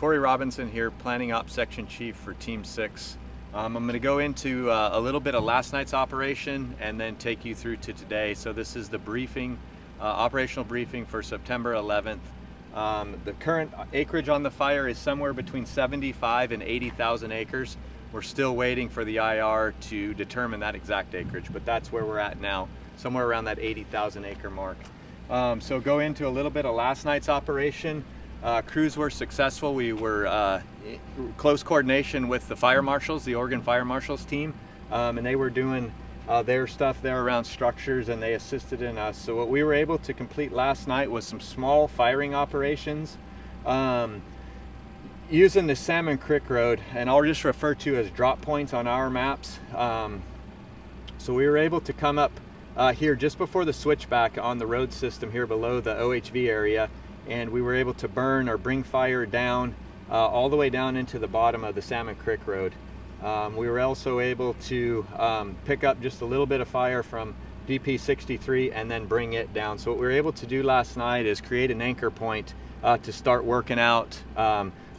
Corey Robinson here, Planning Ops Section Chief for Team 6. I'm going to go into a little bit of last night's operation and then take you through to today. So this is the briefing, operational briefing for September 11th. The current acreage on the fire is somewhere between 75 and 80,000 acres. We're still waiting for the IR to determine that exact acreage, but that's where we're at now, somewhere around that 80,000 acre mark. So go into a little bit of last night's operation. Crews were successful. We were close coordination with the fire marshals, the Oregon Fire Marshals team, and they were doing their stuff there around structures, and they assisted in us. So what we were able to complete last night was some small firing operations using the Salmon Creek Road, and I'll just refer to as drop points on our maps. So we were able to come up here just before the switchback on the road system here below the OHV area, and we were able to burn or bring fire down all the way down into the bottom of the Salmon Creek Road. We were also able to pick up just a little bit of fire from DP 63 and then bring it down. So what we were able to do last night is create an anchor point to start working out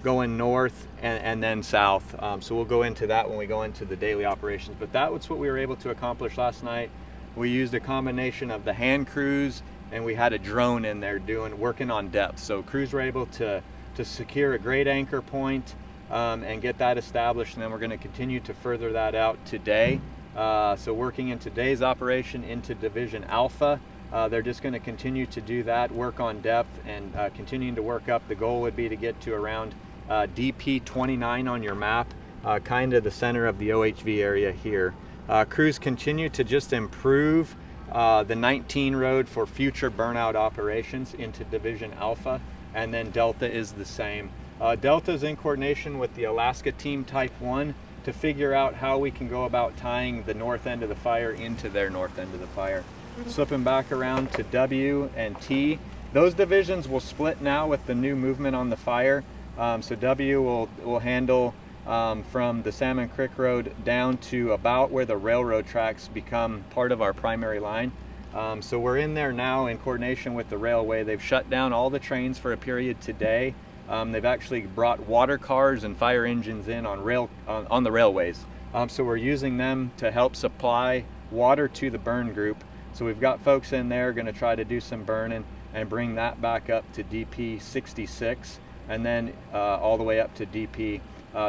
going north and then south. So we'll go into that when we go into the daily operations, but that was what we were able to accomplish last night. We used a combination of the hand crews, and we had a drone in there working on depth. So crews were able to secure a great anchor point and get that established, and then we're going to continue to further that out today. So working in today's operation into Division Alpha, they're just going to continue to do that, work on depth, and continuing to work up. The goal would be to get to around DP 29 on your map, kind of the center of the OHV area here. Crews continue to just improve the 19 road for future burnout operations into Division Alpha, and then Delta is the same. Delta is in coordination with the Alaska Team Type 1 to figure out how we can go about tying the north end of the fire into their north end of the fire. Slipping back around to W and T, those divisions will split now with the new movement on the fire. So W will handle from the Salmon Creek Road down to about where the railroad tracks become part of our primary line. So we're in there now in coordination with the railway. They've shut down all the trains for a period today. They've actually brought water cars and fire engines in on the railways. So we're using them to help supply water to the burn group. So we've got folks in there going to try to do some burning and bring that back up to DP 66 and then all the way up to DP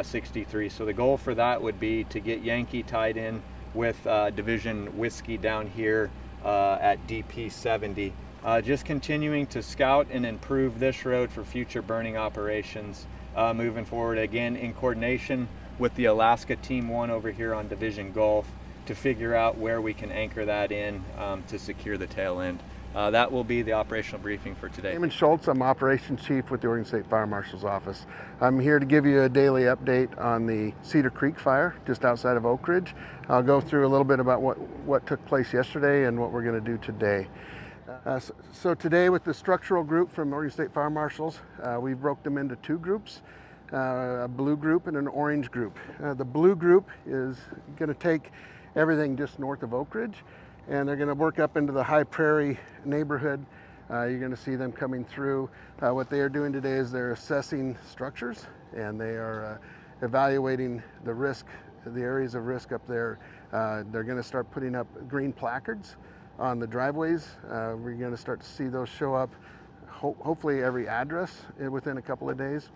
63. So the goal for that would be to get Yankee tied in with Division Whiskey down here at DP 70. Just continuing to scout and improve this road for future burning operations moving forward, again in coordination with the Alaska Team 1 over here on Division Gulf to figure out where we can anchor that in to secure the tail end. That will be the operational briefing for today. Damon Schultz, I'm Operations Chief with the Oregon State Fire Marshal's Office. I'm here to give you a daily update on the Cedar Creek Fire just outside of Oak Ridge. I'll go through a little bit about what took place yesterday and what we're going to do today. So today with the structural group from Oregon State Fire Marshals, we broke them into two groups, a blue group and an orange group. The blue group is going to take everything just north of Oak Ridge, and they're going to work up into the High Prairie neighborhood. You're going to see them coming through. What they are doing today is they're assessing structures, and they are evaluating the risk, the areas of risk up there. They're going to start putting up green placards on the driveways. We're going to start to see those show up, hopefully every address within a couple of days.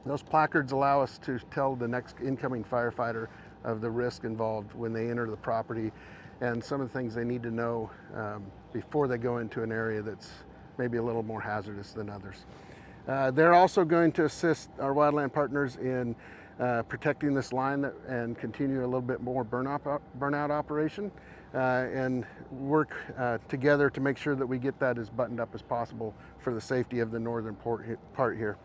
Those placards allow us to tell the next incoming firefighter of the risk involved when they enter the property and some of the things they need to know before they go into an area that's maybe a little more hazardous than others. They're also going to assist our wildland partners in protecting this line and continue a little bit more burnout operation and work together to make sure that we get that as buttoned up as possible for the safety of the northern part here.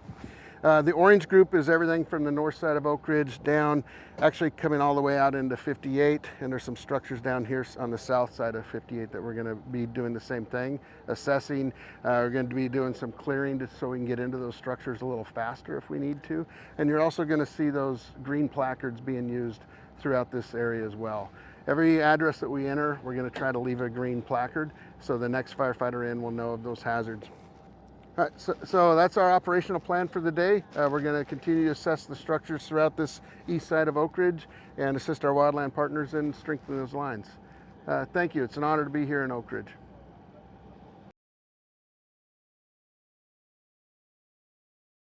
The orange group is everything from the north side of Oak Ridge down, actually coming all the way out into 58, and there's some structures down here on the south side of 58 that we're going to be doing the same thing, assessing. We're going to be doing some clearing so we can get into those structures a little faster if we need to. And you're also going to see those green placards being used throughout this area as well. Every address that we enter, we're going to try to leave a green placard so the next firefighter in will know of those hazards. All right, so that's our operational plan for the day. We're going to continue to assess the structures throughout this east side of Oak Ridge and assist our wildland partners in strengthening those lines. Thank you. It's an honor to be here in Oak Ridge.